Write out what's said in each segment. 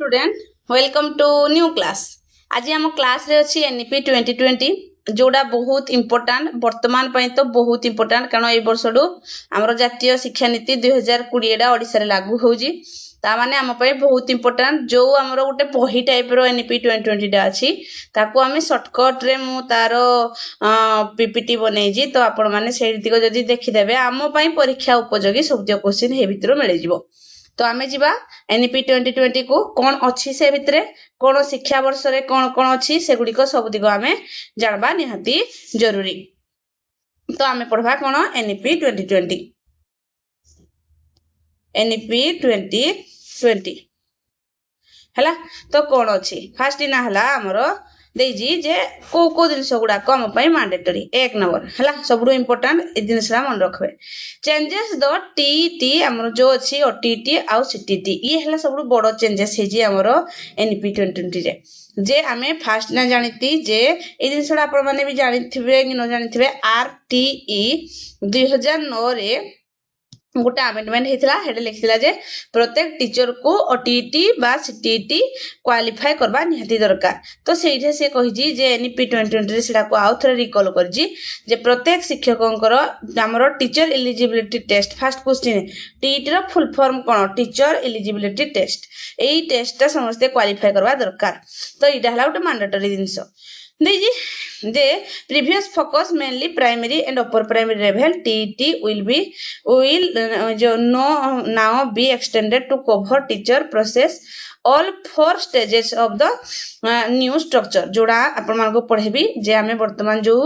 Student welcome to new class. आज आम class रे अच्छी एनईपी 2020 जोड़ा बहुत इंपोर्टाट वर्तमान तो बहुत इंपोर्टाट कारण ए वर्ष आमर जातीय शिक्षा नीति 2020 ओडिशा रे लागू होउजी तामाने आम बहुत इंपोर्टाट जो आमर गोटे बही टाइप रो एनईपी 2020 अच्छी ताको आम सर्टकट रे मु तार पीपीटी बनई तो आपण मैंने से जदि देखीदे आम परीक्षा उपयोगी सब क्वेश्चन हे भितर मिल जिवो। तो आम जा एनईपी 2020 को कौन अच्छी से भितर कौन शिक्षा वर्ष रे कौन कौन अच्छी से गुड़िक सब दिग आम जानवा निहाती जरूरी। तो आम पढ़वा कौन एनईपी 2020 एनईपी 2020 है तो कौन अच्छी फास्ट ना है आमर देजी जे को जिनस गुड़ाक आम मैंडेटरी एक नंबर है सब इंपोर्टाट जिनसा मन रखे चेंजेस द टीटी आमर जो अच्छी ओटीटी आउ सीटीटी ये है सब बड़ चेंजेस होमर एनईपी 2020 रे जे आमे फास्ट ना जानी जे ये जिनसा आपण मैंने भी जानी कि न जानी आरटीई 2009 रे गोटे आमेंडमेंट होता लिखा जे प्रत्येक टीचर को ओटीटी बा सीटीटी क्वालिफाई करबा निहाती दरकार। तो से से कही जे एनईपी 2020 से आउ थे रिकल कर जे प्रत्येक शिक्षकों आमर teacher eligibility test first question TT रो फुल फॉर्म कौन टीचर एलिजिबिलिटी टेस्ट यही टेस्ट समस्ते क्वालिफाई करबा दरकार। तो यहाँ है गोटे मैंडेटरी जिनस जे previous focus mainly primary and upper primary level TT will now be extended to cover teacher process all 4 stages of the new structure जोड़ा आपण मानको पढ़ेबी जे आमे वर्तमान जो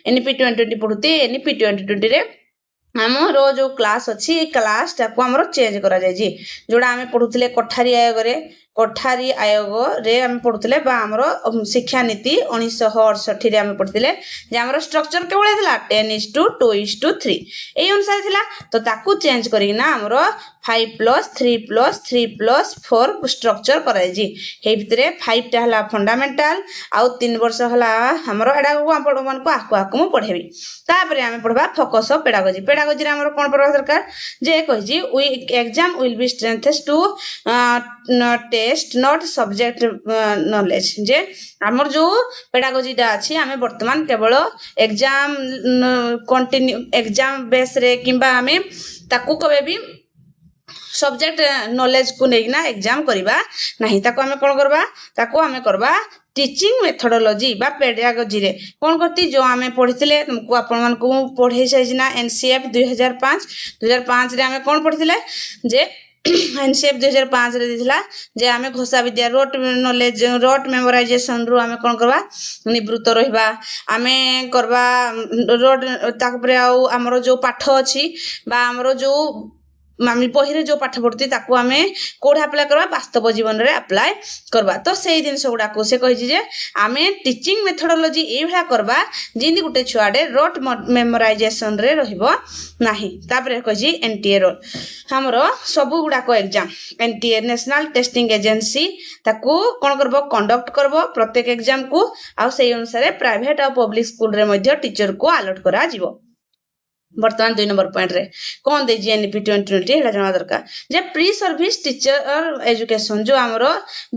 एनईपी 2020 पढ़ुते एनईपी 2020 रे आमर जो क्लास अच्छी क्लास टाको आमर चेंज करा जाय जोड़ा आमे पढ़ुतले कोठारी आयोग रे आम पढ़ुतले बा आमर शिक्षा नीति 1968 रे आम पढ़ुतले जे आमर स्ट्रक्चर केवल थिला 10:2:3 एई अनुसार थिला तो ताकू चेंज करिना आमर 5+3+3+4 स्ट्रक्चर कराई जी हे भितरे 5 टा हला फंडामेंटल आउ 3 वर्ष हला हमर एडा को आपण मन को आकु मु पढ़ेबी तापरे आमे पढ़बा फोकस ऑफ पेडागोजी रे हमर कोन पढ़बा दरकार जे कहि जी exam will be strengths to test not subject knowledge जे हमर जो पेडागोजी दा अछि आमे वर्तमान केवल एग्जाम कंटिन्यू एग्जाम बेस रे किबा आमे ताकू कबे भी सब्जेक्ट नॉलेज को लेकिना एग्जाम करबा नहीं ताको आमे कोन करबा ताको आमे करबा टीचिंग मेथोडोलॉजी बा पेडागोजी रे कोन करती जो आमे पढ़िथिले तुमको आपण मन को पढ़े सजना एनसीएफ 2005 रे आमे कोन पढ़िथिले जे एनसीएफ 2005 रे दिथला जे आमे घोषा विद्या रोट नॉलेज रोट मेमोराइजेशन रु आमे कोन करबा निवृत्त रहिबा आमे करबा रोट ताकपरे आउ हमरो जो पाठ अछि बा हमरो जो मामी बहिरे जो पाठ पढ़ती ताकू आमे कोड अप्लाई करबा वास्तव जीवन रे अप्लाई करबा। तो सेही दिन गुड़ा को से कहि जे आमे टीचिंग मेथोडोलॉजी ए भला करबा जिंदी गुटे छुआडे रोट मेमोराइजेशन रे रहिबो नाही। तापरे कहि एनटीए रोल हमरो सबु गुड़ा को exam NTA national testing agency ताकू कोन करबो कंडक्ट करबो प्रत्येक एग्जाम को आ सेही अनुसार प्राइवेट आ पब्लिक स्कूल रे मध्ये टीचर को अलॉट करा जिवो। वर्तमान 2 नंबर पॉइंट रे कौन दे एनईपी 2020 हेला जाना दरकार जे प्री सर्विस टीचर एजुकेशन जो हमरो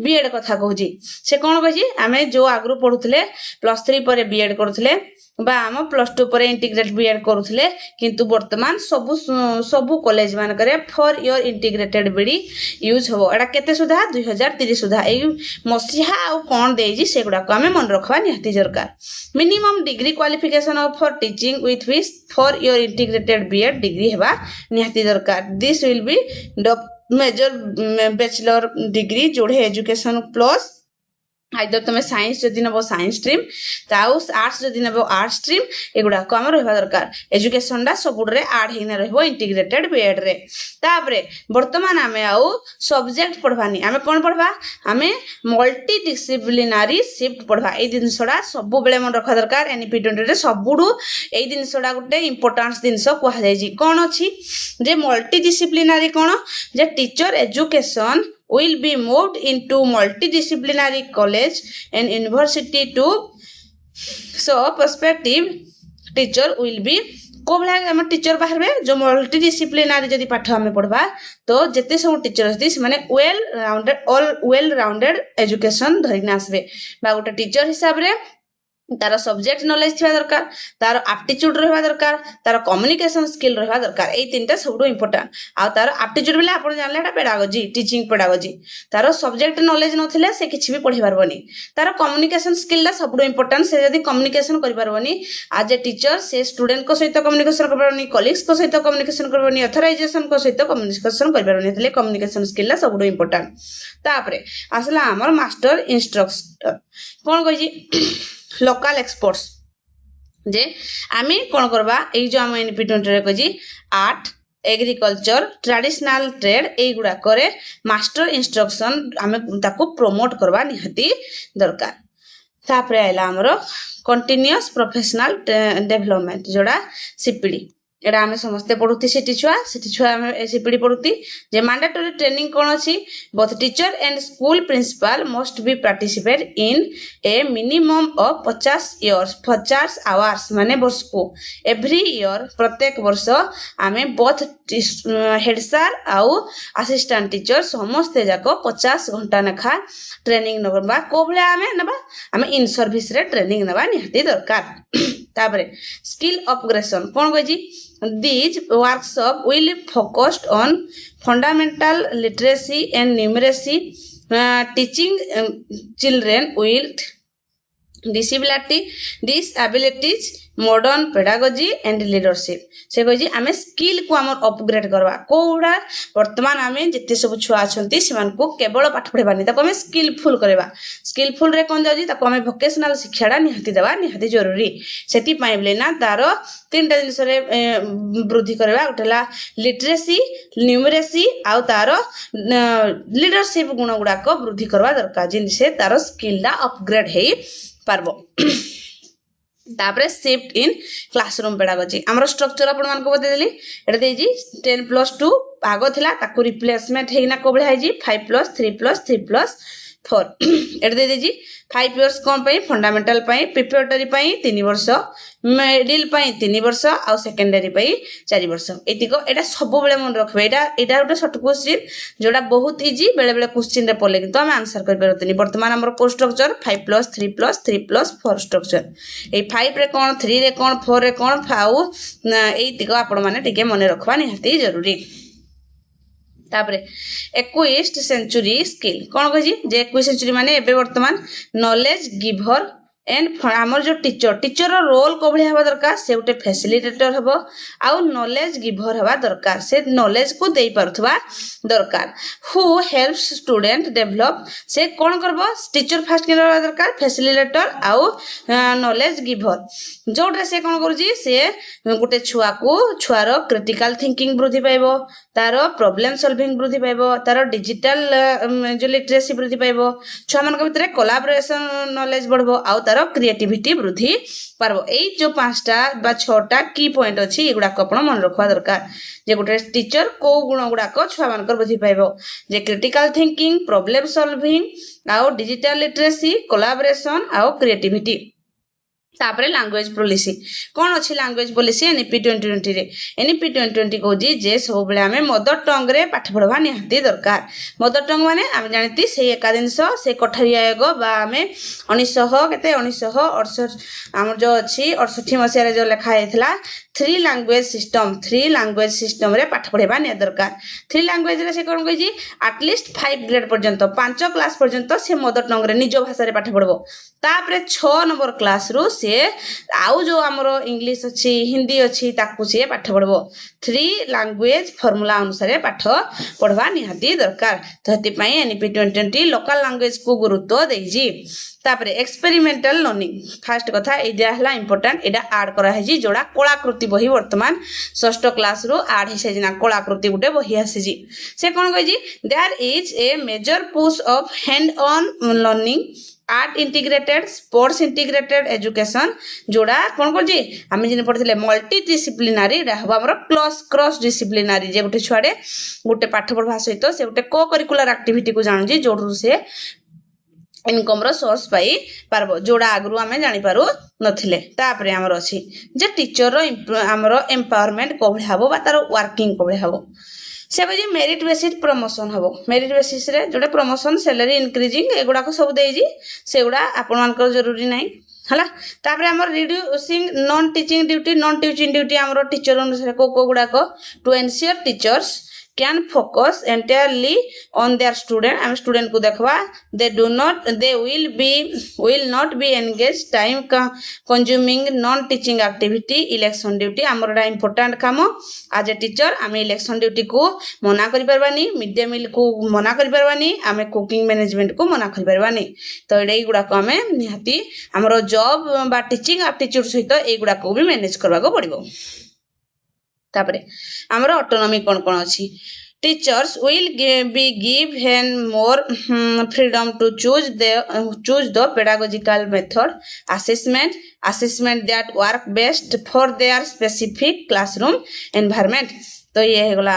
बीएड कथा कहूजी से कौन कहि आमे जो आगु पढ़ुथले +3 पर बीएड करूथले बा हम +2 पर इंटीग्रेट बीएड करूथले किंतु वर्तमान सबु कॉलेज मान करे 4 ईयर इंटीग्रेटेड बीडी यूज हो एडा केते सुधा 2030 सुधा ए मसिहा आ कोन देजी सेगुडा को हमें मन रखवा निहती दरकार। Minimum degree qualification of for teaching with which 4 year integrated BEd degree हेबा निहती दरकार। This will be major bachelor degree जोड़े एजुकेशन प्लस आइदर तुम साइंस जदि नबो साइंस स्ट्रीम ताउ आर्ट्स जदि नबो आर्ट्स स्ट्रीम एगुडा को हमर रहबा दरकार एजुकेशन डा सबुडरे ऐड हेना रहबो इंटीग्रेटेड बीएड रे। तापरे वर्तमान आमे आउ सब्जेक्ट पढ़वानी आमे कोन पढ़वा आमे मल्टी डिसिप्लिनरी शिफ्ट पढ़वा ए दिनसडा सब बेले मन रखा दरकार एनईपी 20 रे सबुडू ए दिनसडा गुटे इंपोर्टेंस दिनस कोहा जाय जी कोन अछि जे मल्टी डिसिप्लिनरी कोन जे teacher education will be moved into multidisciplinary college and university to so prospective teacher will be को भाया आम टीचर बाहर जो मल्टी डिसिप्लिनारी जदि पाठ आम पढ़वा तो जिते सब टीचर अच्छी से वेल राउंडेड एजुकेशन धरिना आसबे बा गोटे टीचर हिसाब रे तार सब्जेक्ट नॉलेज थिबा दरकार तार एप्टीट्यूड रहबा दरकार तार कम्युनिकेशन स्किल रहबा दरकार ए तीनटा सबडो इंपोर्टेंट आ तार एप्टीट्यूड बेले आपण जानले एटा पेडागोजी टीचिंग पेडागोजी तार सब्जेक्ट नॉलेज नथिले से किछि भी पढ़ी पारबनी तार कम्युनिकेशन स्किल ला सबडो इंपोर्टेंट से यदि कम्युनिकेशन करि पारबनी एज ए टीचर से स्टूडेंट को सहित कम्युनिकेशन कर पारबनी कलीग्स को सहित कम्युनिकेशन कर पारबनी ऑथराइजेशन को सहित कम्युनिकेशन कर पारबनी तले कम्युनिकेशन स्किल ला सबडो इंपोर्टेंट तापरे आसला हमर मास्टर इंस्ट्रक्टर कोन कहि लोकल एक्सपर्ट्स जे आमे कोन करबा ए जो हम एनपी 20 रे कजी आर्ट एग्रीकल्चर ट्रेडिशनल ट्रेड ए गुडा करे मास्टर इंस्ट्रक्शन आमे ताको प्रमोट करबा निहती दरकार तापरे आइला हमरो कंटीन्यूअस प्रोफेशनल डेवलपमेंट जोड़ा सीपीडी एडा आमे समस्ते पढुती सेठी छुआ आमे सीपीडी पढुती जे मैंडेटरी ट्रेनिंग कोन अछि both teacher and school principal must be participate in a minimum of 50 hours माने वर्ष को एवरी ईयर प्रत्येक वर्ष आमे बोथ हेड सर आउ असिस्टेंट टीचर समस्ते जाको 50 घंटा नखा ट्रेनिंग नबा को भले आमे इन सर्विस रे ट्रेनिंग नबा निहती दरकार तापरे skill upgradation cone Gaji These workshops will focused on fundamental literacy and numeracy, teaching children with disabilities, modern pedagogy and leadership से कहि आमे स्किल को हमर अपग्रेड करबा कोउडा वर्तमान आमे जते सब छुआ अछंती सिमान को केवल पाठ पढेबानी ताको आमे स्किलफुल करबा स्किलफुल रे कोन जाउजी ताको आमे वोकेशनल शिक्षाडा निहती देबा निहती जरूरी सेति पाइबले ना तारो तीनटा जिंस रे वृद्धि करबा उठला लिटरेसी न्यूमरेसी आउ तारो लीडरशिप गुण गुडा को वृद्धि करबा दरकार जिन से तारो स्किल दा अपग्रेड हेई पारबो तापरे शिफ्ट इन क्लासरूम पेडागोजी हमर स्ट्रक्चर आपण मान को बते देली एटा देजी 10+2 आगो थिला ताकू रिप्लेसमेंट हेइना कोबळे हाइजी 5+3+3+4 एटा दे देजी 5 इयर्स कोन पई फंडामेंटल पई प्रिपरेटरी पई 3 वर्ष मिडिल पई 3 वर्ष आ सेकेंडरी पई 4 वर्ष एतिको एटा सब बेले मन रखबे एटा गोटे शॉर्ट क्वेश्चन जोडा बहुत इजी बेले बेले क्वेश्चन रे पले किंतु हम आंसर कर परतनी वर्तमान हमर कोर्स स्ट्रक्चर 5+3+3+4 स्ट्रक्चर ए 5 रे कोन 3 रे कोन 4 रे कोन फाउ एतिको आपण माने टिके मने रखबा निहाती जरूरी तापरे 21st सेंचुरी स्किल कोन कहि जे 21 सेंचुरी माने एबे वर्तमान नॉलेज गिवर एंड हमर जो टीचर रोल को भली हवा दरकार से उटे फैसिलिटेटर हबो आउ नॉलेज गिवर हवा दरकार से नॉलेज को देई परथवा दरकार हु हेल्प्स स्टूडेंट डेवलप से कोन करबो टीचर फर्स्ट के हवा दरकार फैसिलिटेटर आउ नॉलेज गिवर जोडरे से कोन करूजी से गुटे छुआरो क्रिटिकल थिंकिंग वृद्धि पाइबो तारो प्रॉब्लम सॉल्विंग वृद्धि पाइबो तारो डिजिटल जो लिटरेसी वृद्धि पाइबो छुआ मन के भितरे कोलैबोरेशन नॉलेज बढ़बो आउ तारो क्रिएटिविटी वृद्धि पारबो एई जो 5टा बा 6टा की पॉइंट अछि एगुडा को आपण मन रखवा दरकार जे गुटे टीचर को गुण गुडा को छुआ मन कर वृद्धि पाइबो जे क्रिटिकल थिंकिंग प्रॉब्लम सॉल्विंग आउ डिजिटल लिटरेसी कोलैबोरेशन आउ क्रिएटिविटी तापरे लैंग्वेज पॉलिसी कोन अछि लैंग्वेज पॉलिसी एनपी 2020 रे एनपी 2020 कोजी जे सब बेले हमें मदर टंग रे पाठ पढवा निहाती दरकार मदर टंग माने हम जानती से एका दिनसो से कोठरी आयोग बा हमें 1900 केते 1968 हमर जो अछि 68 मसिया रे जो लिखा हेतला 3 लैंग्वेज सिस्टम रे पाठ पढेबा ने दरकार 3 लैंग्वेज रे से कोन कहि एटलीस्ट 5 ग्रेड पर्यंत 5 क्लास पर्यंत से मदर टंग रे निज भाषा रे पाठ पढबो तापरे 6 नंबर क्लास रु से आउ जो हमरो इंग्लिश अछि हिंदी अछि ताकू से पाठ पढबो 3 लैंग्वेज फार्मूला अनुसार पाठ पढवा निहाती दरकार तो हेति पई एनपी 2020 लोकल लैंग्वेज को गुरुत्व देजी तापरे एक्सपेरिमेंटल लर्निंग फर्स्ट कथा एजा हला इंपोर्टेंट एडा ऐड करा है जी जोड़ा कलाकृति बही वर्तमान 6th क्लास रो ऐड हिसे जिना कलाकृति गुटे बही आसे जी से कोन कहि जी there is a major push of hand on learning art integrated sports integrated education जोड़ा कोन कर जी हम जिन पढ़थिले मल्टी डिसिप्लिनरी रहबा हमर क्रॉस डिसिप्लिनरी जे गुटे छुआडे गुटे पाठ पढ़वा सहित से गुटे को करिकुलर एक्टिविटी को जानु जी जोडरू से इनकम रो सोर्स पाई पारबो जोड़ा आगु आम जानी पारू नथिले तापरे हमर अछि जे टीचर रो हमर एम्पावरमेंट को भली हबो बा तार वर्किंग को भली हबो से कहि मेरिट बेसिस प्रमोशन हबो मेरिट बेसिस रे जोडे प्रमोशन सैलरी इंक्रीजिंग एगुडा को सब देई जी सेगुडा आपन मानकर जरूरी नाही हला तापरे हमर रिड्यूसिंग नॉन टीचिंग ड्यूटी हमर टीचर अनुसार को गुडा को to ensure teachers can focus entirely on their student am student को देखवा they will not be engaged time consuming non teaching activity election duty हमरडा important काम as a teacher आमे election duty को मना करि परबानी मिड डे मील को मना करि परबानी आमे कुकिंग मैनेजमेंट को मना करि परबानी तो एई गुडा को आमे निहाती हमरो जॉब बा टीचिंग एप्टीट्यूड सहित एई गुडा को भी मैनेज करबा को पड़िबो तापरे हमरो ऑटोनॉमी कोन अछि teachers will be given more freedom to choose the pedagogical method assessment that work best for their specific classroom environment तो ये हे गला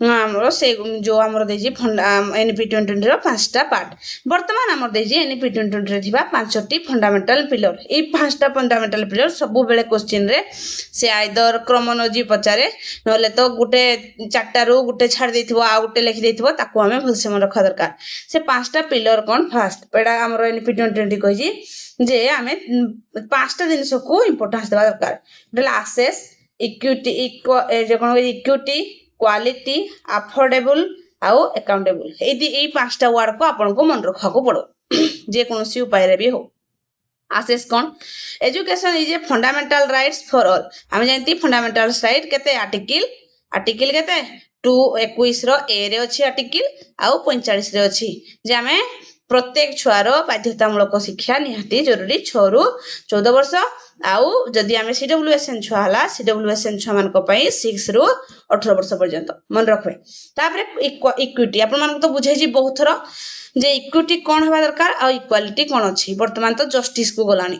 हमरो से जो हमरो देजी एनपी 2020 रो पांचटा पार्ट वर्तमान हमर देजी एनपी 2020 रे थिबा पांचटी फंडामेंटल पिलर ए पांचटा फंडामेंटल पिलर सब बेले क्वेश्चन रे से आइदर क्रमोलॉजी पचारे नले तो गुटे चारटा रो गुटे छाड़ देथिबो आ गुटे लिखि देथिबो ताको हमें भलसे मन रखा दरकार से पांचटा पिलर कोन फर्स्ट पेडा हमरो एनपी 2020 कहि जे हमें पांचटा दिन को इंपोर्टेंस देबा दरकार डेला असेस इक्विटी जे कोन इक्विटी क्वालिटी अफोर्डेबल आउ अकाउंटेबल ए पांचटा वर्ड को आपन को मन रखा को पड़ो जे कोनसी उपाय रे भी हो assess cone education is a fundamental rights for all हम जानती फंडामेंटल राइट केते आर्टिकल केते 221 रो ए रे अछि आर्टिकल आउ 45 रे अछि जे हमें प्रत्येक छुआर बाध्यतामूलक शिक्षा निहाती जरूरी 6 रु 14 वर्ष आउ जदि आमे सीडब्ल्यूएसएन छुआ हला सीडब्ल्यूएसएन छुआ मान को पई 6 रु 18 वर्ष पर्यंत मन रखबे तापरे इक्विटी आपन मान तो बुझै जी बहुत थरो जे इक्विटी कोन हवा दरकार आ इक्वालिटी कोन अछि वर्तमान तो जस्टिस को गलानी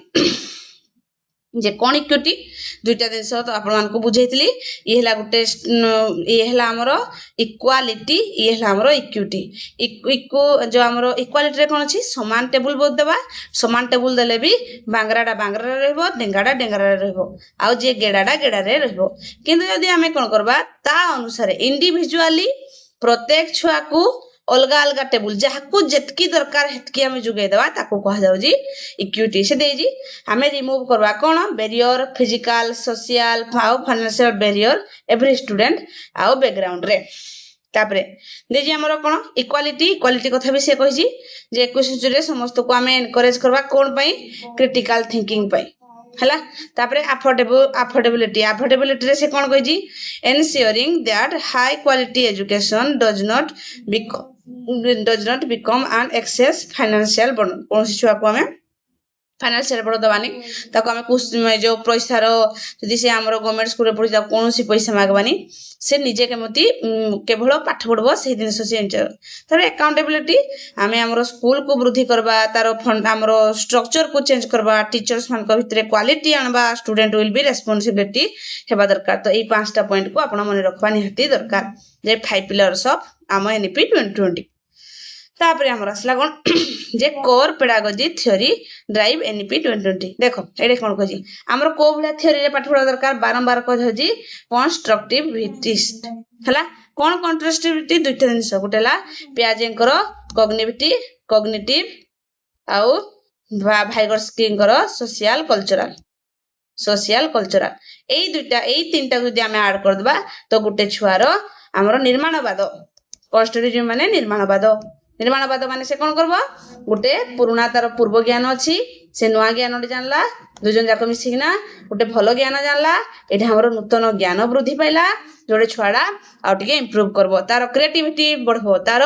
जे कोन इक्विटी दुईटा दिन तो आपन मान को बुझैतली ई हला गुटे ई हला हमरो इक्वालिटी ई हला हमरो इक्विटी इक्को जो हमरो इक्वालिटी रे कोन अछि समान टेबल बोल देबा समान टेबल देले भी बांगराडा बांगरा रहबो डेंगाडा रहबो आ जे गेडाडा गेडा रे रहबो किंतु यदि हमें कोन करबा ता अनुसार इंडिविजुअली प्रत्येक छुआ को अलगा अलगा टेबल जहाकू जेतकी दरकार हेतकी हमें जुगे देबा ताको कहा जाउ जी इक्विटी से दे जी हमें रिमूव करबा कोन बैरियर फिजिकल सोशल आउ फाइनेंशियल बैरियर एवरी स्टूडेंट आउ बैकग्राउंड रे तापरे देजी हमरो कोन इक्वालिटी कथा भी से कहि जी जे 21 सेंचुरी समस्त को हमें एनकरेज करबा कोन पई क्रिटिकल थिंकिंग पई हला तापरे अफोर्डेबिलिटी रे से कोन कहि जी ensuring that high quality education does not become an excess financial burden कौन सी छुआ को हमें फाइनेंशियल बड़ दबानी ताको हमें कुछ जो पैसा रो यदि से हमरो गवर्नमेंट स्कूल रे पढि जा कोन सी पैसा मागबानी से निजे केमती केवल पाठ पढबो से दिन से तारे अकाउंटेबिलिटी हमें हमरो स्कूल को वृद्धि करबा तारो फंड हमरो स्ट्रक्चर को चेंज करबा टीचर्स मान को भितरे क्वालिटी आनबा स्टूडेंट विल बी रिस्पांसिबिलिटी हेबा दरकार तो ए पांचटा पॉइंट को आपण मन रखबा निहाती दरकार जे 5 पिलर्स ऑफ आम एनपी 2020 तापरे हमर असला कोन जे core pedagogy theory drive NEP 2020 देखो एडे कोन कहि हमर को भला थ्योरी रे पाठ पढा दरकार बारंबार कह जी कंस्ट्रक्टिविस्ट हला कोन कंस्ट्रक्टिविटी दुईटा जिंस गुटेला पियाजेंकर कॉग्निटिव आउ भाइगर्स्कींकर सोशल कल्चरल एई दुईटा एई तीनटा जदि हमें ऐड कर दबा तो गुटे छुआरो हमर निर्माणवाद कंस्ट्रक्टिविज्म माने निर्माणवाद माने से कोन करबो गुटे पुराना तार पूर्व ज्ञान अछि से नुआ ज्ञान जानला दुजन जाक मिसिना गुटे भलो ज्ञान जानला एठी हमर नूतन ज्ञान वृद्धि पाइला जोडे छुआडा आ टिके इंप्रूव करबो तार क्रिएटिविटी बढ़बो तार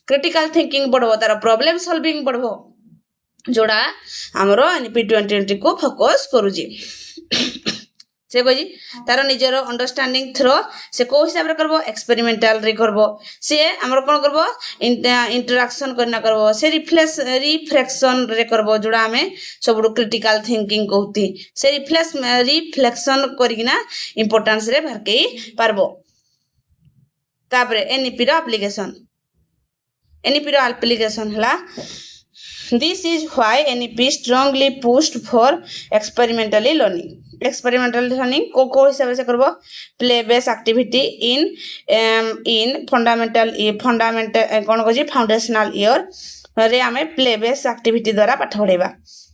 क्रिटिकल थिंकिंग बढ़बो तार प्रॉब्लम सॉल्विंग बढ़बो जोडा हमरो एनपी 2020 को फोकस करूजी से कहि तार निजर अंडरस्टैंडिंग थ्रो से को हिसाब रे करबो एक्सपेरिमेंटल रे करबो से हमर कोन करबो इंटरेक्शन करना करबो से रिफ्लेक्शन रे करबो जोडा हमें सबरो क्रिटिकल थिंकिंग कहती से रिफ्लेक्शन करिना इंपोर्टेंस रे भरके पारबो तापरे एनपी रो एप्लीकेशन हला This is why NEP strongly pushed for experimentally learning. Experimental learning को हिसाब से करबो play based activity in fundamental कौन कहछि फाउंडेशनल ईयर रे आमे प्ले बेस्ड एक्टिविटी द्वारा पाठ पढेबा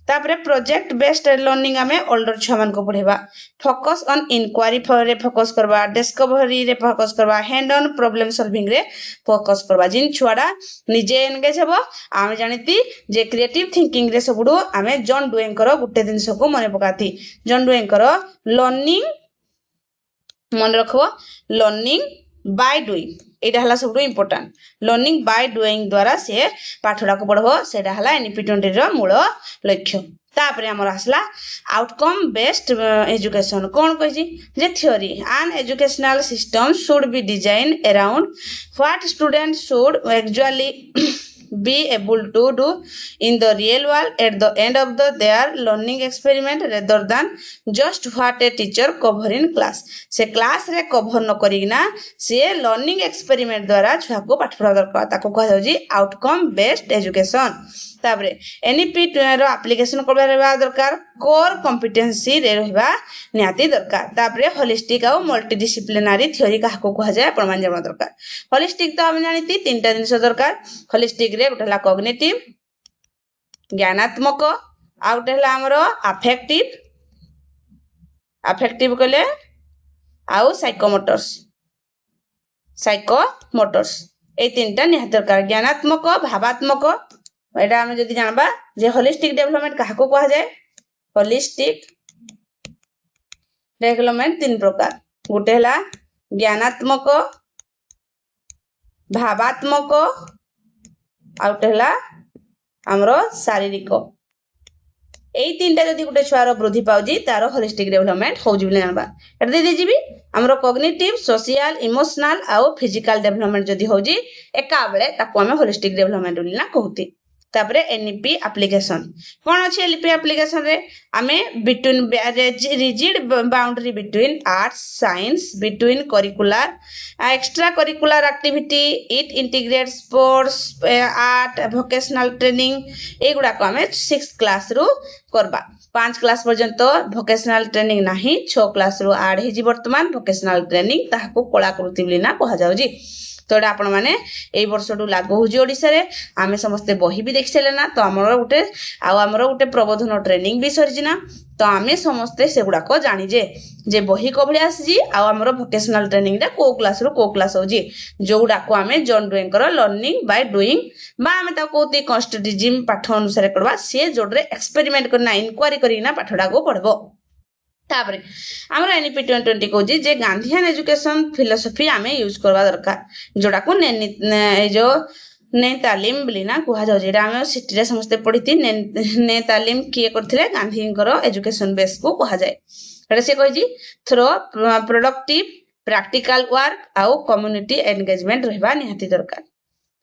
तापरे प्रोजेक्ट बेस्ड लर्निंग आमे ओल्डर छुआ मान को पढेबा फोकस ऑन इंक्वायरी रे फोकस करबा डिस्कवरी रे फोकस करबा हैंड ऑन प्रॉब्लम सॉल्विंग रे फोकस करबा जिन छुआडा निजे एंगेज हेबो आमे जानिती जे क्रिएटिव थिंकिंग रे सबुडू आमे जॉन डुएंग करो गुटे दिन को मने पकाती जॉन डुएंग करो लर्निंग मन रखबो लर्निंग बाय डुइंग एटा हला सबटु इंपोर्टेंट लर्निंग बाय डुइंग द्वारा से पाठडा को पढबो सेटा हला एनईपी 20 रो मूल लक्ष्य तापरे हमर आसला आउटकम बेस्ड एजुकेशन कोन कहछि जे theory an educational system should be design around what student should actually be able to do in the real world at the end of their learning experiment rather than just what a teacher cover in class से class रे cover न करिना से learning experiment द्वारा छुआ को पाठ पढ़ा दरकार ताको कह जाउजी आउटकम बेस्ड एजुकेशन तापरे एनईपी रो एप्लीकेशन करबा रहबा दरकार कोर कॉम्पिटेंसी रे रहबा निहाती दरकार तापरे होलिस्टिक आ मल्टी डिसिप्लिनरी थ्योरी काको कह जाय प्रमाण जमा दरकार होलिस्टिक तो हम जानिती तीनटा जिनिस दरकार होलिस्टिक रे गोटला कॉग्निटिव ज्ञानात्मक आ गोटला हमरो अफेक्टिव कहले आउ साइकोमोटर्स ए तीनटा निहाती दरकार ज्ञानात्मक भावात्मक एटा हम जदी जानबा जे होलिस्टिक डेवलपमेंट काको कह जाय होलिस्टिक डेवलपमेंट तीन प्रकार गोटे हला ज्ञानात्मक भावात्मक आउटे हला हमरो शारीरिक एई तीनटा जदी गोटे छुआर वृद्धि पाउजी तारो होलिस्टिक डेवलपमेंट होउजी बिले जानबा एटा दे देजिबी हमरो कॉग्निटिव सोशल इमोशनल आ फिजिकल डेवलपमेंट जदी होउजी एका बेले ताको हम होलिस्टिक डेवलपमेंट बोलिना कहूती तापरे एनईपी एप्लीकेशन कोन अछि एनईपी एप्लीकेशन रे आमे between rigid boundary between arts science between curricular extra curricular activity it integrate sports art vocational training एगुडा को आमे 6 क्लास रु करबा 5 क्लास पर्यंत वोकेशनल ट्रेनिंग नाही 6 क्लास रु ऐड हेजी वर्तमान वोकेशनल ट्रेनिंग ताहाको कलाकृति बिना कहा जाउजी तोडा आपण माने एई वर्षटू लागू होजी ओडिसा रे आमे समस्त बही भी देखिसेले ना तो हमरो गुटे प्रबोधन ट्रेनिंग भी सरजी ना तो आमे समस्त सेगुडा को जानि जे बही को भली आसी आ हमरो वोकेशनल ट्रेनिंग रे को क्लास होजी जोडा को आमे जॉन डुइंग करो लर्निंग बाय डुइंग बा आमे ता कोती कॉन्स्टिट्यूटिज्म पाठ अनुसार करबा से जोडरे एक्सपेरिमेंट करना इंक्वायरी करिना पाठडा को पढबो तापरे हमरा एनईपी 2020 कहूजी जे गांधीयन एजुकेशन फिलोसफी आमे यूज करबा दरकार जोडा को ए जो ने तालीम बिना कहा जाउ जेडा आमे सिटी रे समस्त पढिती ने तालीम किए करथिले गांधीकर एजुकेशन बेस को कहा जाय एटा से कहजी थ्रो प्रोडक्टिव प्रैक्टिकल वर्क आउ कम्युनिटी एंगेजमेंट रहबा निहाती दरकार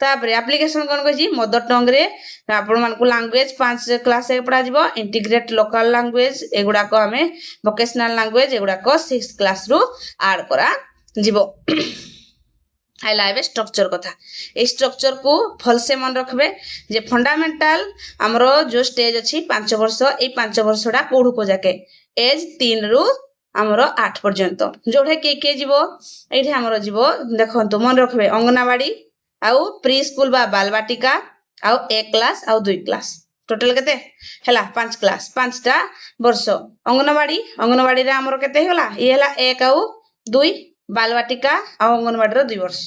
तापरे एप्लीकेशन कोन कहजी मदर टंग रे आपण मान को लैंग्वेज 5 क्लास रे पढा जिवो इंटीग्रेट लोकल लैंग्वेज एगुडा को हमें वोकेशनल लैंग्वेज एगुडा को 6 क्लास रु ऐड करा जिवो आई लाइव स्ट्रक्चर कथा ए स्ट्रक्चर को फल से मन रखबे जे फंडामेंटल हमरो जो स्टेज अछि 5 वर्ष ए 5 वर्षडा कोडु को जाके एज 3 रु हमरो 8 पर्यंत जोडे के जिवो एठी हमरो जिवो देखंतु मन रखबे अंगनावाड़ी आउ प्री स्कूल बा बालबाटिका आउ 1 क्लास आउ 2 क्लास टोटल केते हला 5 क्लास 5टा वर्ष अंगनवाड़ी रे हमरो केते होला ई हला 1 आउ 2 बालबाटिका आउ अंगनवाड़ी रो 2 वर्ष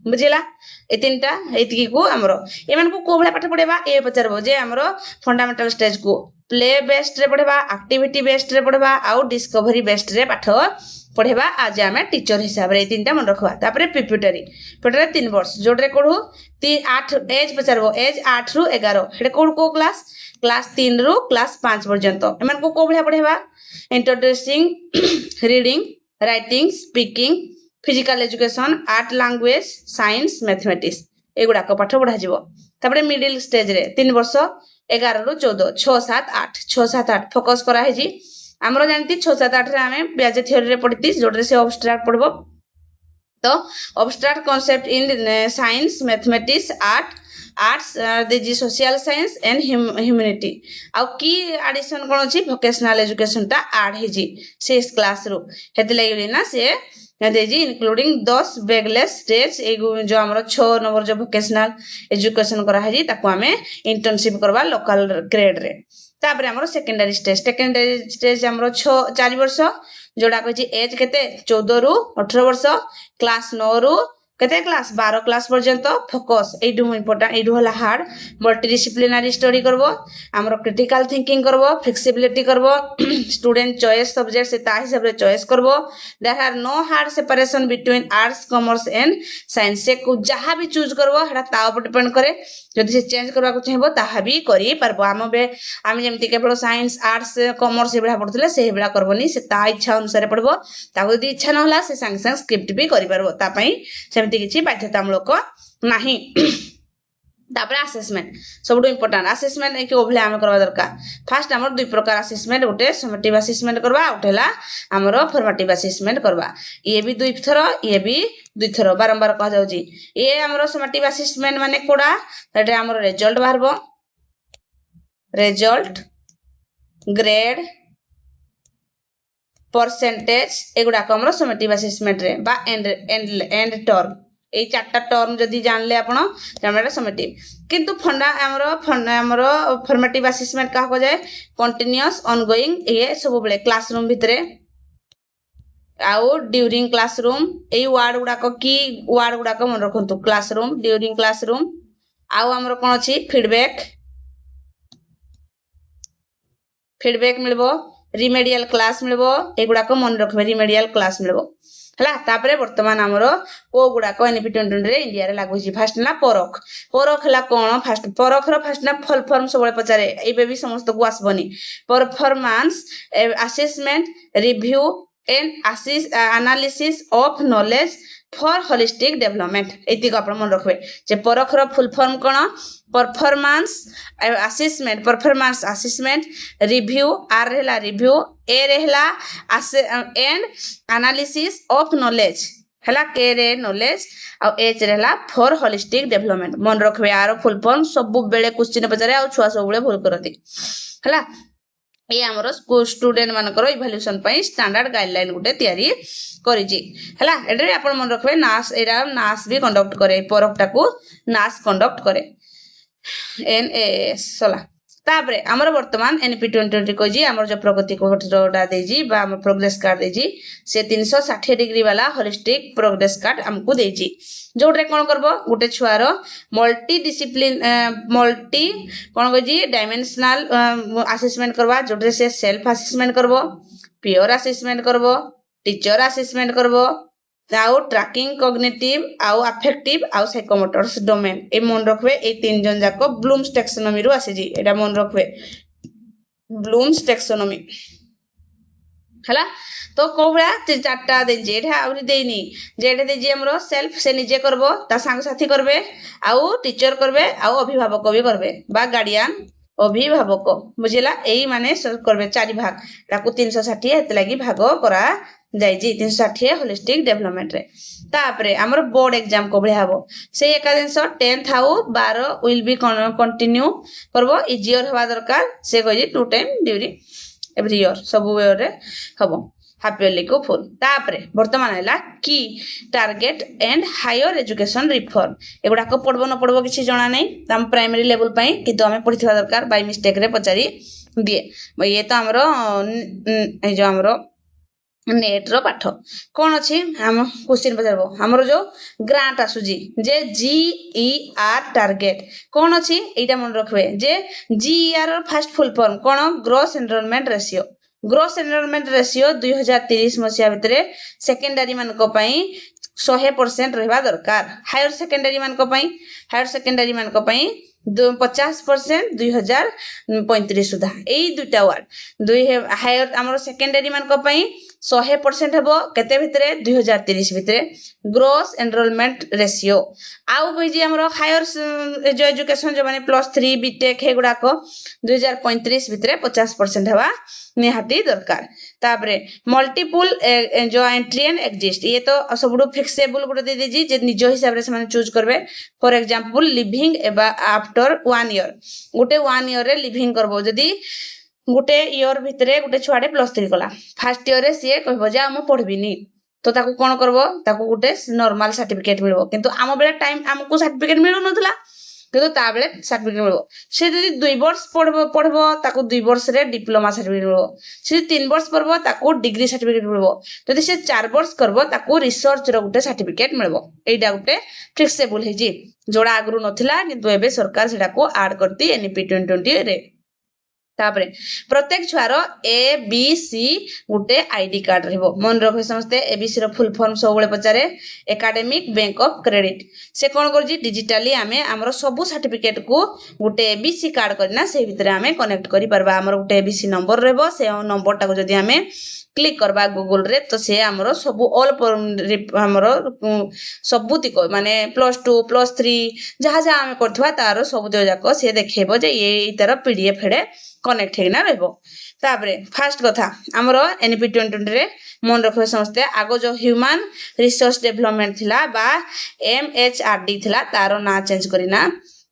बुझिला ए तीनटा एतिकी को हमरो एमन को भले पाठ पढेबा ए पचारबो जे हमरो फंडामेंटल स्टेज को प्ले बेस्ड रे पढेबा एक्टिविटी बेस्ड रे पढेबा आउ डिस्कवरी बेस्ड रे पाठ पढेबा आज आमे टीचर हिसाब रे तीनटा मन रखबा तापरे प्रिपरेटरी 3 वर्ष जोडरे कोडू 8 एज पचारबो एज 8 रु 11 हेडे कोड को क्लास 3 रु क्लास 5 पर्यंत एमन को भले पढेबा introducing reading writing speaking physical education art language science mathematics एगुडा को पाठ पढा जिवो तापरे मिडिल स्टेज रे 3 वर्ष 11 रु 14 6 7 8 फोकस करा है जी हमरो जानती 6 7 8 रे हमें ब्याज थ्योरी रे पढिती जोडरे से अब्स्ट्रैक्ट पढबो तो abstract concept in science mathematics arts the social science and humanity आउ की एडिशन कोन अछि vocational education ता ऐड हेजी से क्लास रो हेते लागि ना से देजी इंक्लूडिंग 10 बैगलेस स्टेज ए जो हमर 6 नंबर जो vocational education करा हेजी ताको हमें इंटर्नशिप करबा लोकल ग्रेड रे तापर हमर सेकेंडरी स्टेज हमर 4 वर्ष जोड़ा कहछि एज केते 14 रु 18 वर्ष क्लास 9 रु केते क्लास 12 क्लास पर्यंत फोकस एडु इंपोर्टेंट एडु हला हार्ड मल्टीडिसिप्लिनरी स्टडी करबो हमरो क्रिटिकल थिंकिंग करबो फ्लेक्सिबिलिटी करबो स्टूडेंट चॉइस सब्जेक्ट से ता हिसाब रे चॉइस करबो there are no hard separation between arts commerce and science से को जहां भी चूज करबो हडा ता ऊपर डिपेंड करे जदि से चेंज करबा को चाहबो ताहा भी करि परबो आम जेमति केवल साइंस आर्ट्स कॉमर्स एबडा पढुतले से एबडा करबोनी से ता इच्छा अनुसार पढबो ताको यदि इच्छा न होला से संग संग स्क्रिप्ट भी करि परबो ता पई सेमति किछि बाध्यतामूलक नाही तापर असेसमेंट सबडो इंपोर्टेंट असेसमेंट एक ओभले हम करबा दरकार फर्स्ट हमर दुई प्रकार असेसमेंट उठे समेटिव असेसमेंट करबा उठेला हमरो फॉर्मेटिव असेसमेंट करबा ये भी दुई थरो ये भी दुई थरो बारंबार कह जाउजी ये हमरो समेटिव असेसमेंट माने कोडा एटे हमरो रिजल्ट बाहरबो रिजल्ट ग्रेड परसेंटेज एगुडा को हमरो समेटिव असेसमेंट रे बा एंड टर्म ए चारटा टर्म जदी जानले आपण हमरा समेटिव किंतु हमरो फॉर्मेटिव असेसमेंट का हो जाए कंटीन्यूअस ऑनगोइंग ये सब बेले क्लासरूम भितरे आउ ड्यूरिंग क्लासरूम ए वर्ड गुडा को की वर्ड गुडा को मन रखंतु क्लासरूम ड्यूरिंग क्लासरूम आउ हमरो कोन अछि फीडबैक मिलबो रिमेडियल क्लास मिलबो एगुडा को मन रखबे रिमेडियल क्लास मिलबो हला तापरे वर्तमान हमरो को गुडा को एनपी 2020 रे इंडिया रे लागु छी फर्स्ट ना परख हला कोन फर्स्ट परख रो फर्स्ट ना फुल फॉर्म सबले पचारे एबे भी समस्त को आसबनी performance assessment review and analysis of knowledge for holistic development एति को आपण मन रखबे जे परख रो फुल फॉर्म कोन परफॉर्मेंस असेसमेंट रिव्यू आर रहला रिव्यू ए रहला एंड एनालिसिस ऑफ नॉलेज हला के रे नॉलेज आ एच रहला फॉर होलिस्टिक डेवलपमेंट मन रखबे आरो फुल फॉर्म सब बेले क्वेश्चन पचारे आ छुआ सब बेले भूल करती हला ये हमरो स्टूडेंट मानकर इवैल्यूएशन पई स्टैंडर्ड गाइडलाइन गुटे तयारी करि जी हला एडरे आपण मन रखबे नास एरा नास भी कंडक्ट करे परखटा को नास कंडक्ट करे एनएएस सला तापरे हमर वर्तमान एनपी 2020 को जी हमर जो प्रगति कोटा देजी बा हम प्रोग्रेस कार्ड देजी से 360 डिग्री वाला होलिस्टिक प्रोग्रेस कार्ड हमको देजी जोटरे कोन करबो गुटे छुआरो मल्टी डिसिप्लिन मल्टी कोन को जी डायमेंशनल असेसमेंट करबा जोटरे से सेल्फ असेसमेंट करबो पीयर असेसमेंट करबो टीचर असेसमेंट करबो आउ ट्रैकिंग कॉग्निटिव आउ अफेक्टिव आउ साइकोमोटर्स डोमेन ए मन रखबे ए तीन जन जाको ब्लूम्स टैक्सोनॉमी रो आसे जी एटा मन रखबे ब्लूम्स टैक्सोनॉमी हला तो कोबरा चारटा दे जे एटा आउरी देनी जे एटा दे जे हमरो सेल्फ से निजे करबो ता संग साथी करबे आउ टीचर करबे आउ अभिभावक भी करबे बा गार्डियन अभिभावक बुझिला एई माने करबे चारि भाग ताकू 360 एत लागि भाग करा जाई जी 360 होलिस्टिक डेवलपमेंट रे तापरे हमर बोर्ड एग्जाम को बढिया हबो से एकादेश 10th how 12 will be continue करबो इजियर हवा दरकार से कहि 2 टाइम ड्यूरिंग एवरी ईयर सब वे रे हबो हाफ ईयरली को फुल तापरे वर्तमान हैला की target and higher education reform एगुडा को पढबो न पढबो किछि जणा नै हम प्राइमरी लेवल पई किंतु हमें पढिथवा दरकार बाय मिस्टेक रे पचारी दिए ये तो हमरो ए जो हमरो नेट रो पाठ कोन अछि हम क्वेश्चन पचारबो हमरो जो ग्रांट आसुजी जे जीईआर टारगेट कोन अछि एटा मन रखबे जे GER row first full form कोन ग्रोस एनरोलमेंट रेशियो 2030 मसिया भितरे सेकेंडरी मान को पई 100% रहबा दरकार हायर सेकेंडरी मान को पई 50% 2035 सुधा एई दुटा वार्ड दुई हायर हमर सेकेंडरी मान को पई 100% हेबो केते भितरे 2030 भितरे ग्रोस एनरोलमेंट रेशियो आउ कहि जे हमर हायर जो एजुकेशन जो माने +3 बीटेक हेगुडा को 2035 भितरे 50% हेबा निहाती दरकार तापरे मल्टीपल जो एंट्री एंड एग्जिस्ट ये तो सबुडो फिक्सेबल गुडे दे देजी जे निजो हिसाब रे से चूज करबे फॉर एग्जांपल लिविंग एबा आफ्टर 1 ईयर गुटे 1 ईयर रे लिविंग करबो जदी गुटे ईयर भितरे गुटे छुआडे +3 कला फर्स्ट ईयर रे सिए कहबो जे हम पढबिनी तो ताकू कोन करबो ताकू गुटे नॉर्मल सर्टिफिकेट मिलबो किंतु आम बेले टाइम हमकू सर्टिफिकेट मिलु नथला किंतु ता बेले सर्टिफिकेट मिलबो से जदी 2 वर्ष पढबो ताकू 2 वर्ष रे डिप्लोमा सर्टिफिकेट मिलबो से 3 वर्ष पढबो ताकू डिग्री सर्टिफिकेट मिलबो जदी से 4 वर्ष करबो ताकू रिसर्च रो गुटे सर्टिफिकेट मिलबो एटा गुटे फ्लेक्सिबल हे जी जोड़ा आगरु नथिला किंतु एबे सरकार सेडा को ऐड करती एनईपी 2020 रे तापरे प्रत्येक छुआर A B C Gute ID card रहबो मन रखे समस्ते एबीसी रो फुल फॉर्म सब बेले पचारे एकेडमिक बैंक ऑफ क्रेडिट से कोन करजी डिजिटली आमे हमरो सब सर्टिफिकेट को गुटे एबीसी कार्ड करना से भितरे आमे कनेक्ट करि परबा हमरो गुटे एबीसी नंबर रहबो से नंबर टाको जदी आमे क्लिक करबा गूगल रे तो से हमरो सब ऑल हमरो सबुतिक माने +2 +3 जहा जहा आमे करथवा तारो सब जाको से देखेबो जे ये तार पीडीएफ हेडे कनेक्ट हेना रहबो तापरे फर्स्ट कथा हमरो एनईपी 2020 रे मन रखबे समस्ते आगो जो ह्यूमन रिसोर्स डेवलपमेंट थिला बा एमएचआरडी थिला तारो ना चेंज करिना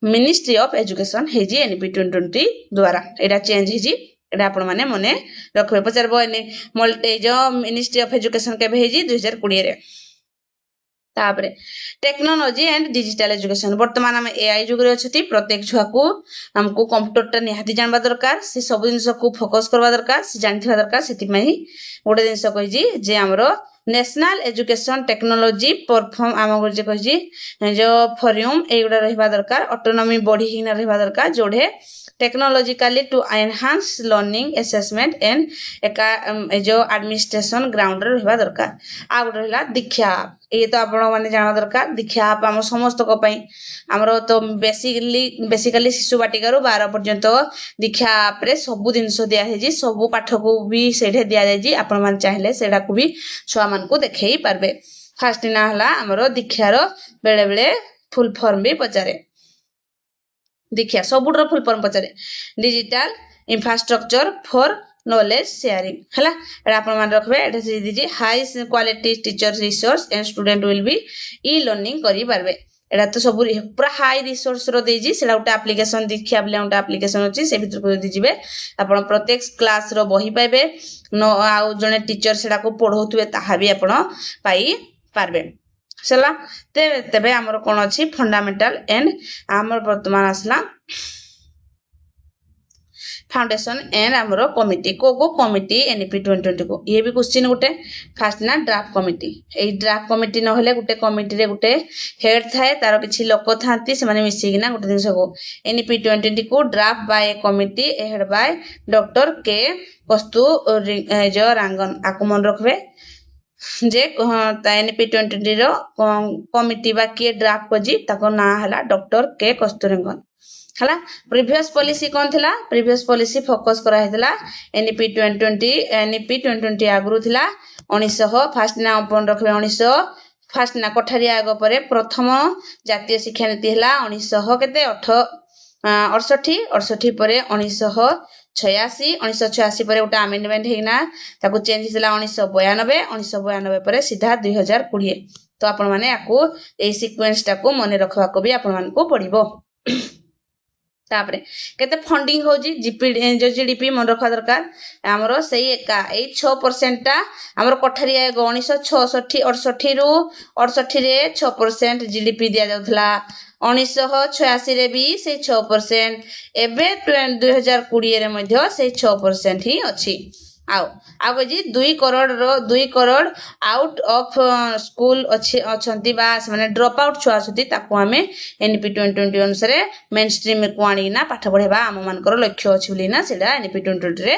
मिनिस्ट्री ऑफ एजुकेशन हेजी एनईपी 2020 द्वारा एटा चेंज हेजी एटा आपण माने मने रखबे पचारबो एने मल्टी जो मिनिस्ट्री ऑफ एजुकेशन केबे हेजी 2020 रे तापरे टेक्नोलॉजी एंड डिजिटल एजुकेशन वर्तमान हम एआई जुग रे अछती प्रत्येक छुआ को हमको कंप्यूटर टा निहाती जानबा दरकार से सब जिंस को फोकस करबा दरकार से जानथिबा दरकार सेति मई गोटे जिंस कहि जी जे हमरो नेशनल एजुकेशन टेक्नोलॉजी परफॉर्म आम जे कहि जी जो फॉर्म एगुडा रहबा दरकार ऑटोनॉमी बॉडी हिना रहबा दरकार जोड़े technologically to enhance learning assessment and जो एडमिनिस्ट्रेशन ग्राउंड रे रहबा दरकार आ गोटे रहला दीक्षा ये तो आपण माने जाना दरकार दीक्षा आप हम समस्त को पई हमरो तो बेसिकली शिशु बाटिका रो 12 पर्यंत दीक्षा आप रे सब जिंस दिया हे जी सब पाठ को भी सेठे दिया जाय जी आपण मान चाहिले सेडा को भी छुआ मान को देखै पारबे फर्स्ट ना हला हमरो दीक्षा रो बेले बेले फुल फॉर्म भी पचारे दीक्षा सबुडर फुल फॉर्म पचारे digital infrastructure for knowledge sharing हला एटा आपण मान रखबे एटा से दीजिए high quality teacher resource and student will be e learning करि पारबे एटा तो सब पूरा हाई रिसोर्स रो देजी सेला उटा एप्लीकेशन दीक्षा बले उटा एप्लीकेशन अछि से भीतर को दि जिवे आपण प्रत्येक क्लास रो बही पाइबे नो आउ जने टीचर सेला को पढौतबे ताहा भी आपण पाई पारबे सला तेबे हमर कोन अछि फंडामेंटल एंड हमर वर्तमान असला फाउंडेशन एंड हमरो कमिटी को कमिटी एनईपी 2020 को ये भी क्वेश्चन गुटे फर्स्ट ना ड्राफ्ट कमिटी ए ड्राफ्ट कमिटी न होले गुटे कमिटी रे गुटे हेड थाए तार किछि लोक थांती से माने मिसी किना गुटे दिन को एनईपी 2020 को draft by committee head by doctor K कस्तु जो रांगन आको मन रखबे जे एनईपी 2020 रो कमिटी बा के ड्राफ्ट कोजी ताको ना हला डॉक्टर के कस्तुरंगन हला प्रीवियस पॉलिसी कोन थिला प्रीवियस पॉलिसी फोकस करा हेतला एनईपी 2020 आगरु थिला 1900 फर्स्ट ना अपन रखबे 1900 फर्स्ट ना कोठारिया आगो परे प्रथम जातीय शिक्षा नीति हला 1900 केते 68 परे 1986 परे उटा अमेंडमेंट हेना ताको चेंज हिला 1992 परे सीधा 2020 तो आपण माने आको ए सीक्वेंस टाको मने रखवा को भी आपण मान को पड़िबो तापरे केते फंडिंग होजी जीपीडी जो जीडीपी मन रखा दरकार हमरो सही एका ए 6% टा हमरो कोठरिया 1966 68 रु 68 रे 6% जीडीपी दिया जाउथला 1986 रे भी से 6% एबे 2020 रे मध्ये से 6% ही अछि आउ जी 2 करोड़ आउट ऑफ स्कूल अछंती बा माने ड्रॉप आउट छुआ छथि ताको हमें एनईपी 2020 अनुसार मेन स्ट्रीम को आनी ना पाठ पढेबा हम मानकर लक्ष्य अछि बोली ना सेडा एनईपी 2020 रे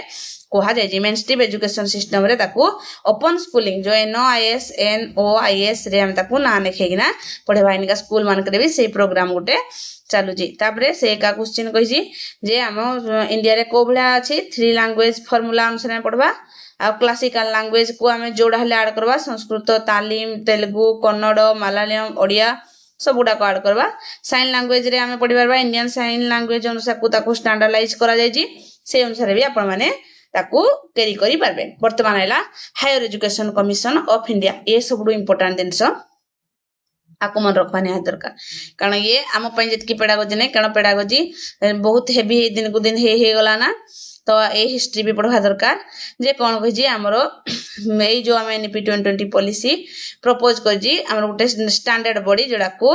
कहा जाय मेन स्ट्रीम एजुकेशन सिस्टम रे ताकू ओपन स्कूलिंग जो NOIS रे हम ताकू ना लिखेगिना पढ़ेबा इनका स्कूल मान करे भी से प्रोग्राम गोटे चालू जी तापरे से का क्वेश्चन कहि जी जे हम इंडिया रे को भला अछि 3 लैंग्वेज फार्मूला अनुसार पढ़बा आ क्लासिकल लैंग्वेज को हमें जोड़ा हले ऐड करबा संस्कृत तालीम तेलुगु कन्नड़ मलयालम ओडिया सब गुडा को ऐड करबा साइन लैंग्वेज रे हमें पढ़ी परबा इंडियन साइन लैंग्वेज अनुसार को ताको स्टैंडर्डाइज करा जाय जी से अनुसार भी आपण माने ताकू कैरी करी परबे वर्तमान हैला higher education commission of India ये सबडू इंपोर्टेंट दिनस आको मन रखबा नै दरकार कारण ये आम पय जतकी पेडागोजी नै कारण पेडागोजी बहुत हेवी दिन को दिन हे गला ना तो ए हिस्ट्री भी पढ़वा दरकार जे कोन कहि जी हमरो एई जो हम एनपी 2020 पॉलिसी प्रपोज कर जी हमरो गुटे स्टैंडर्ड बॉडी जोडा को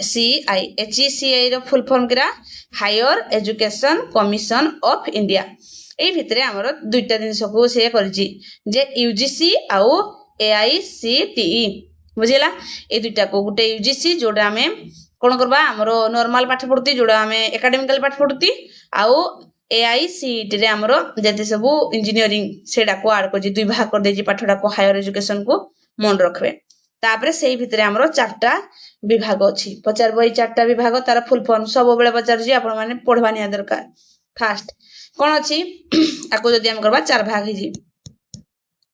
HECI रो फुल फॉर्म किरा higher education commission of India एई भितरे हमरो दुईटा दिन सकू से कर जी जे UGC आउ AICTE बुझिला ए दुईटा को गुटे UGC जोडा हमें कोन करबा हमरो नॉर्मल पाठ पढुती जोडा हमें एकेडमिकल पाठ पढुती आउ AICTE रे हमरो जते सब इंजीनियरिंग सेडा को आड कर जी दुई भाग कर दे जी पाठडा को हायर एजुकेशन को मन रखबे तापरे सेही भितरे हमरो चारटा विभाग अछि पचारबो ए चारटा विभाग तार फुल फॉर्म सब बेले पचार जी आपण माने पढवा निया दरकार फास्ट कोन अछि आको जदी हम करबा चार भाग ही जी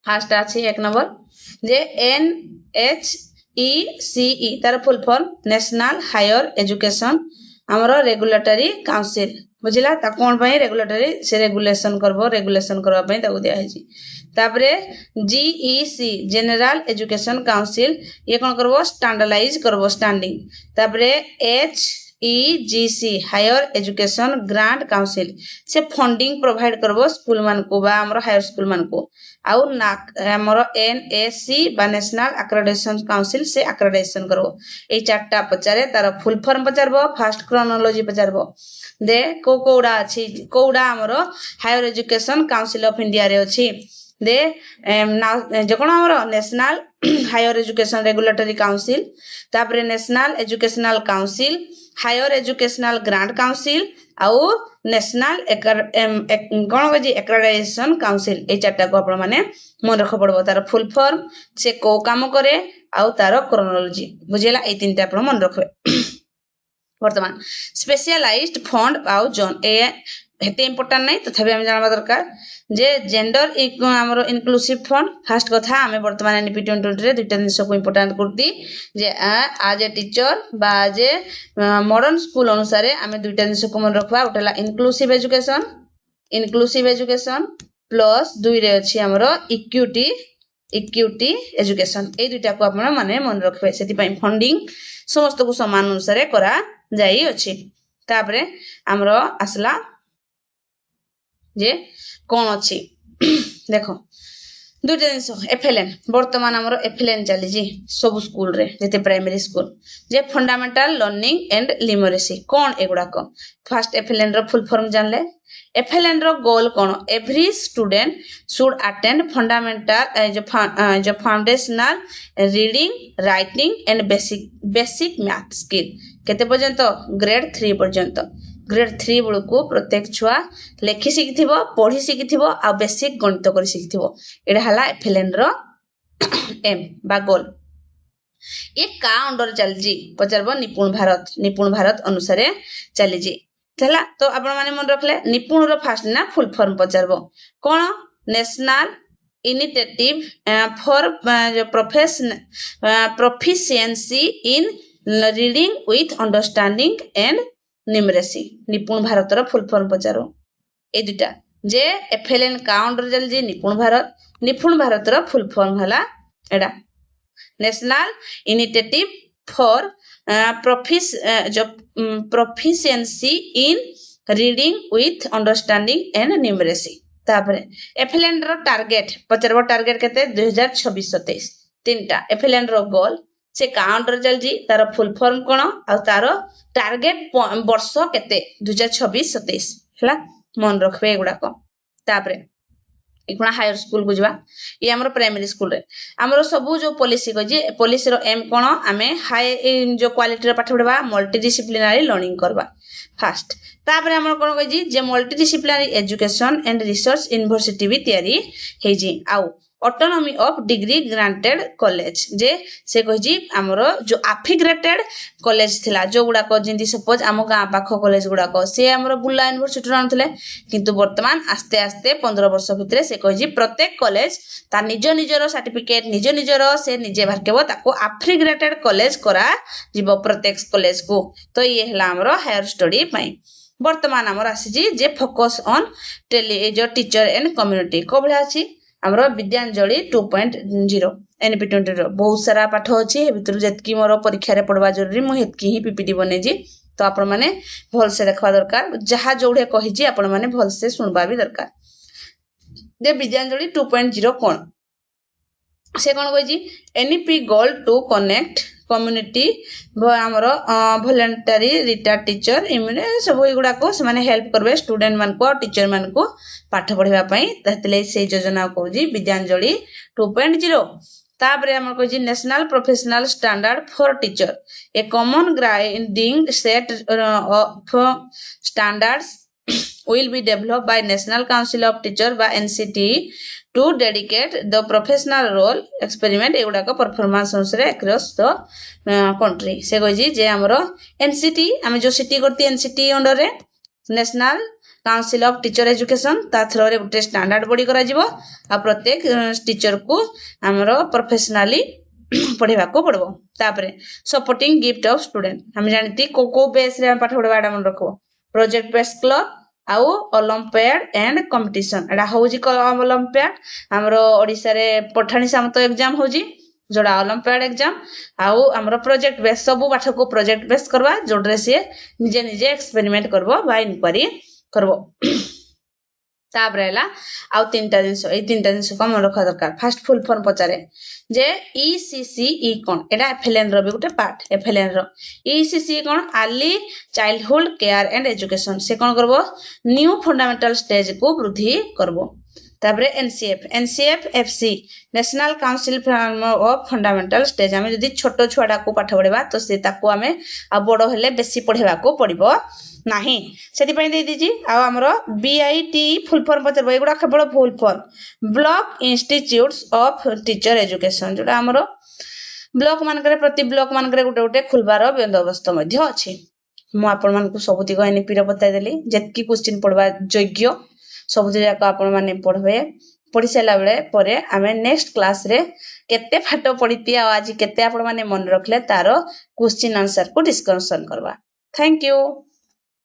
फास्ट अछि एक नंबर जे NHECE तार full form national higher education हमरो रेगुलेटरी काउंसिल बुझिला ता कोन पई रेगुलेटरी से रेगुलेशन करबो रेगुलेशन करबा पई ताको दिया है तापरे GEC जनरल एजुकेशन काउंसिल ये कोन करबो स्टैंडर्डाइज करबो स्टैंडिंग तापरे HEGC higher education grant council से फंडिंग प्रोवाइड करबो स्कूल मान को बा हमरो हायर स्कूल मान को आउ हमरो NAC बा नेशनल एक्रेडिटेशन काउंसिल से एक्रेडिटेशन करबो ए चारटा पचारे तार फुल फॉर्म पचारबो फास्ट क्रोनोलॉजी पचारबो दे कोडा अछि कोडा हमरो higher education council of India रे अछि दे जे कोन हमरो national higher education regulatory council तापरे national educational council higher educational grant council आउ नेशनल कोन बजी एक्रेडिटेशन काउंसिल ए चारटा को आपण माने मन रख पड़बो तार फुल फॉर्म से को काम करे आउ तार क्रोनोलॉजी बुझिला ए तीनटा आपण मन रखबे वर्तमान स्पेशलाइज्ड फंड आउ जोन ए हेते इंपोर्टेंट नै तथापि हम जानबा दरकार जे जेंडर हमरो इंक्लूसिव फंड फास्ट कथा हमें वर्तमान एनपी 2020 रे दुईटा दिन को इंपोर्टेंट करती जे आज ए टीचर बा आज मॉडर्न स्कूल अनुसार हमें दुईटा दिन को मन रखबा उठला इंक्लूसिव एजुकेशन प्लस दुई रे अछि हमरो इक्विटी एजुकेशन ए दुईटा को आपण माने मन रखबे सेति पई फंडिंग समस्त को समान अनुसार करा जाई अछि तापरे हमरो असला जे कोन अछि देखो दुईटा दिन एफएलएन वर्तमान हमरो एफएलएन चली जी सब स्कूल रे जते प्राइमरी स्कूल जे फंडामेंटल लर्निंग एंड लिटरेसी कोन एगुडा को फर्स्ट एफएलएन रो फुल फॉर्म जानले एफएलएन रो गोल कोन every student should attend fundamental जो foundational reading writing and basic math skill केते पर्यंत ग्रेड 3 पर्यंत ग्रेड 3 बळ को प्रत्येक छुआ लेखि सिखिथिबो पढी सिखिथिबो आ बेसिक गणित करि सिखिथिबो एडा हला एफएलएन रो एम बा गोल ये का अंडर चल जी पचरबो निपुण भारत अनुसार चली जी थला तो आपण माने मन रखले निपुण रो फास्ट ना फुल फॉर्म पचरबो कोन national initiative for proficiency in reading with understanding and numeracy Nipun Bharat रो फुल फॉर्म पचारो ए दुटा जे एफएलएन का अंडर चल जी निपुण भारत रो फुल फॉर्म हला एडा national initiative for proficiency in reading with understanding and numeracy तापरे एफएलएन रो टारगेट पचरबो टारगेट केते 2026-27 तीनटा एफएलएन रो गोल से का अंडर चल जी तार फुल फॉर्म कोन आ तार टारगेट वर्ष केते 2026-27 हला मन रखबे एगुडा को तापरे इकुणा हायर स्कूल को जवा ये हमरो प्राइमरी स्कूल रे हमरो सबु जो पॉलिसी को जी पॉलिसी रो एम कोन आमे हाई जो क्वालिटी रो पाठ पढवा मल्टी डिसिप्लिनरी लर्निंग करबा फास्ट तापर हमर कोन कहि जी जे multi disciplinary education and research university भी तयारी हे जी आउ autonomy of degree granted college जे से कहि जी हमरो जो एफिलिएटेड कॉलेज थिला जो गुडा को जिंदी सपोज हम गां पाखो कॉलेज गुडा को से हमरो बुल्ला यूनिवर्सिटी रानथले किंतु वर्तमान आस्ते आस्ते 15 वर्ष भितरे से कहि जी प्रत्येक कॉलेज ता निज निजरो सर्टिफिकेट निज निजरो से निजे भारकेबो ताको एफिलिएटेड कॉलेज करा जीवो प्रत्येक कॉलेज को तो ये हला हमरो हायर स्टडी पई वर्तमान हमर आसी जी जे फोकस ऑन टेली जो टीचर एंड कम्युनिटी को भला अछि हमरो विद्यांजलि 2.0 एनपी 20 बहुत सारा पाठ अछि ए भितर जेतकी मोर परीक्षा रे पढवा जरूरी मु हेतकी ही पीपीटी बने जी तो आपण माने भल से देखवा दरकार जहा जोडे कहि जी आपण माने भल से सुनबा भी दरकार दे विद्यांजलि 2.0 कोन से कोन कहि जी NEP goal to connect community हमरो वॉलंटरी रिटायर्ड टीचर इमने सब एगुडा को से माने हेल्प करबे स्टूडेंट मान को टीचर मान को पाठ पढिबा पई ततले से योजना को जी विद्यांजलि 2.0 तापरे हमर को जी national professional standard for teacher a common guiding set of standards will be developed by National Council of Teachers by NCT to dedicate the professional role experiment एगुडा को परफॉर्मेंस अनुसार across the country से कहि जी जे हमरो NCT हम जो city करती NCT अंडर रे national council of teacher education ता थ्रो रे गुटे स्टैंडर्ड बॉडी करा जिवो आ प्रत्येक टीचर को हमरो प्रोफेशनली पढ़ेबा को पड़बो तापरे सपोर्टिंग गिफ्ट ऑफ स्टूडेंट हम जानती को बेस रे पाठ पढ़वाडा मन रखबो प्रोजेक्ट बेस क्लब आउ ओलंपियाड एंड कंपटीशन एडा होजी ओलंपियाड हमरो ओडिसा रे पठाणी सामत एग्जाम होजी जोड़ा ओलंपियाड एग्जाम आउ हमरो प्रोजेक्ट बेस सब पाठ को प्रोजेक्ट बेस करबा जोडरे से निजे निजे एक्सपेरिमेंट करबो बा इंक्वायरी करबो ताबरेला आउ तीनटा दिन को मन रखा दरकार फास्ट फुल फॉर्म पचारे जे ईसीसीई कोन एडा एफएलएन रो भी गुटे पार्ट एफएलएन रो ईसीसी कोन early childhood care and education से कोन करबो न्यू फंडामेंटल स्टेज को वृद्धि करबो ताबरे NCF FC national council of fundamental stage हमें जदी छोटो छुआडा को पाठ पढेबा तो से ताको हमें आ बडो हेले बेसी पढेबा को पड़िबो नाही सेति पई दे दीजी आ हमरो बीआईटी फुल फॉर्म पचरबो एगुडा केवल full form block institutes of teacher education जोडा हमरो ब्लॉक मानकरे प्रति ब्लॉक मानकरे गुटे गुटे खुलबार बंदोबस्त मध्ये अछि मु आपण मान को सबुति को एनपी रे बताइ देली जेतकी क्वेश्चन पढवा योग्य सबुति जाक आपण माने पढबे पढि सला बेले परे हमें नेक्स्ट क्लास रे केते फाटो पढिती आ आज केते आपण माने मन रखले तारो क्वेश्चन आंसर को डिस्कशन करबा थैंक यू।